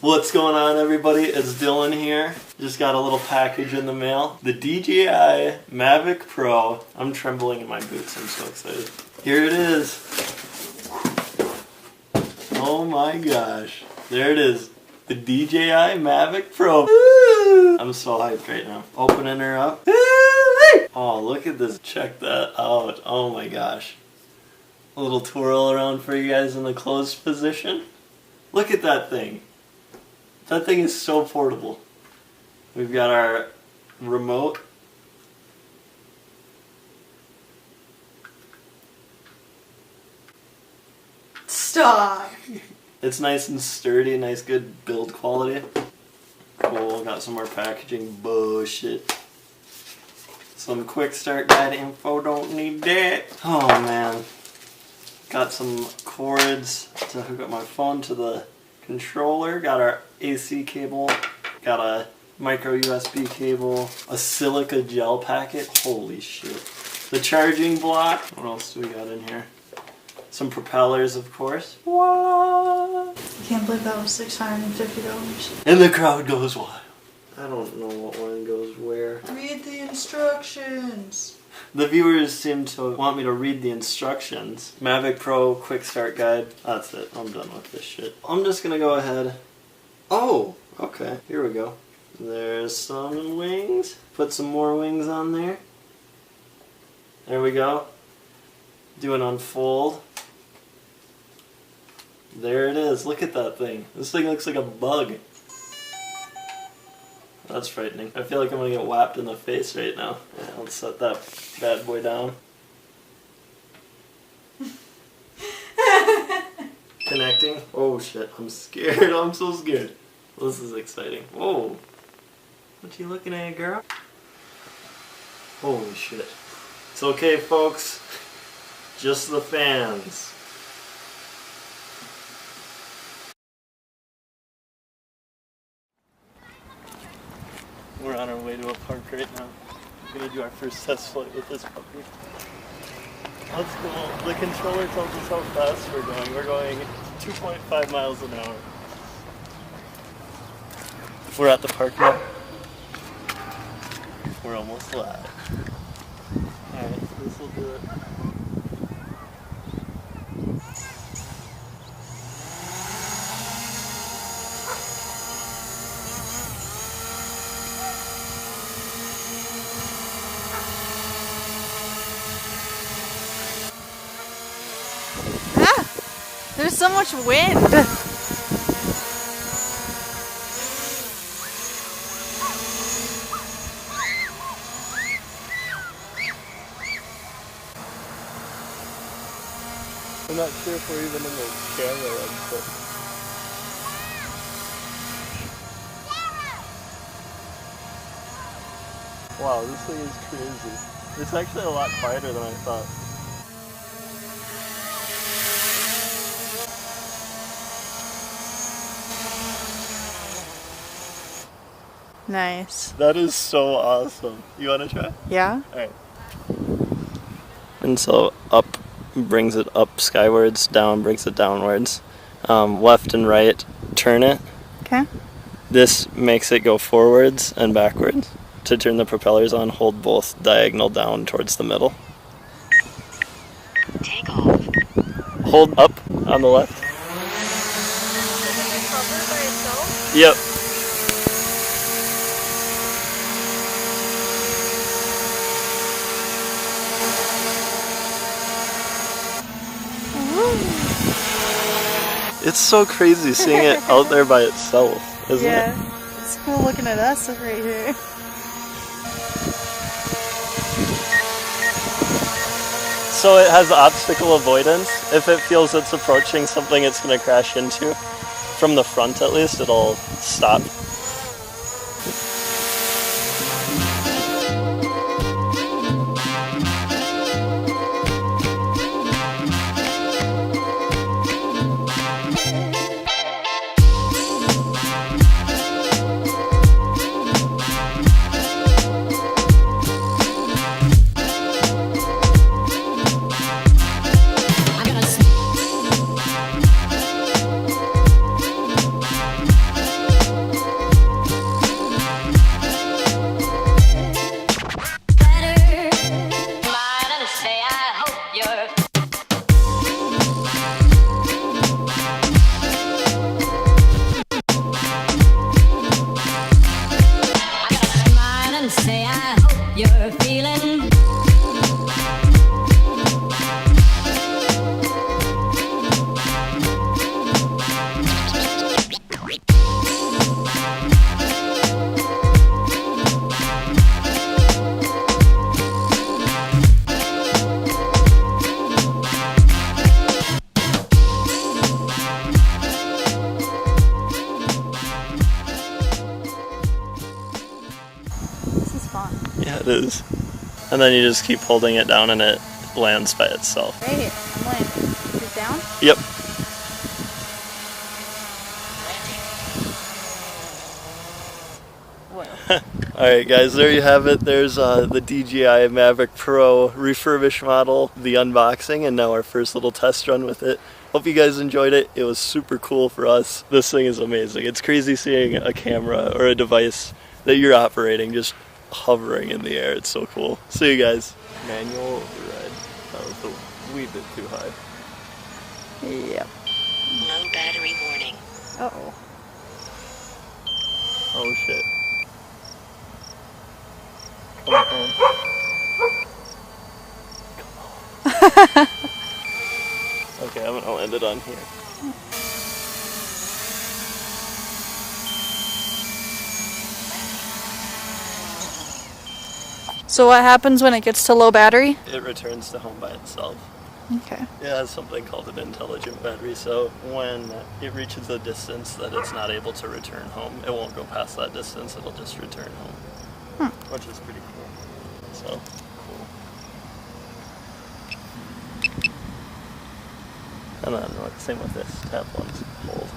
What's going on, everybody? It's Dylan here. Just got a little package in the mail. The DJI Mavic Pro. I'm trembling in my boots. I'm so excited. Here it is. Oh my gosh. There it is. The DJI Mavic Pro. I'm so hyped right now. Opening her up. Oh, look at this. Check that out. Oh my gosh. A little twirl around for you guys in the closed position. Look at that thing. That thing is so portable. We've got our remote. Stop! It's nice and sturdy, nice good build quality. Cool, got some more packaging bullshit. Some quick start guide info, don't need that. Oh man. Got some cords to hook up my phone to the controller. Got our AC cable. Got a micro USB cable. A silica gel packet. Holy shit. The charging block. What else do we got in here? Some propellers, of course. What? I can't believe that was $650. And the crowd goes wild. I don't know what one goes where. Read the instructions. The viewers seem to want me to read the instructions. Mavic Pro quick start guide. That's it. I'm done with this shit. I'm just gonna go ahead. Oh, okay. Here we go. There's some wings. Put some more wings on there. There we go. Do an unfold. There it is. Look at that thing. This thing looks like a bug. That's frightening. I feel like I'm gonna get whapped in the face right now. Yeah, let's set that bad boy down. Connecting. Oh shit, I'm scared. I'm so scared. This is exciting. Whoa. What you looking at, girl? Holy shit. It's okay, folks. Just the fans. We're on our way to a park right now. We're gonna do our first test flight with this puppy. Let's go. The controller tells us how fast we're going. We're going 2.5 miles an hour. We're at the park now. We're almost live. Alright, this will do it. There's so much wind. I'm not sure if we're even in the camera lens, but... Wow, this thing is crazy. It's actually a lot quieter than I thought. Nice. That is so awesome. You want to try? Yeah? Alright. And so up brings it up skywards, down brings it downwards. Left and right, turn it. Okay. This makes it go forwards and backwards. To turn the propellers on, hold both diagonal down towards the middle. Take off. Hold up on the left. Yep. It's so crazy seeing it out there by itself, isn't it? Yeah, it's cool looking at us right here. So it has obstacle avoidance. If it feels it's approaching something it's going to crash into, from the front at least, it'll stop. it is. And then you just keep holding it down and it lands by itself. Right here. I'm landing. Is it down? Yep. Alright guys, there you have it. There's the DJI Mavic Pro refurbished model, the unboxing, and now our first little test run with it. Hope you guys enjoyed it. It was super cool for us. This thing is amazing. It's crazy seeing a camera or a device that you're operating just hovering in the air. It's so cool. See you guys. Manual red. That was a wee bit too high. Yep. Low battery warning. Uh-oh. Oh shit. Come on. Okay, I'm gonna land it on here. So what happens when it gets to low battery? It returns to home by itself. Okay. It has something called an intelligent battery, so when it reaches a distance that it's not able to return home, it won't go past that distance, it'll just return home. Which is pretty cool. So, cool. And then, same with this, tap one's hold.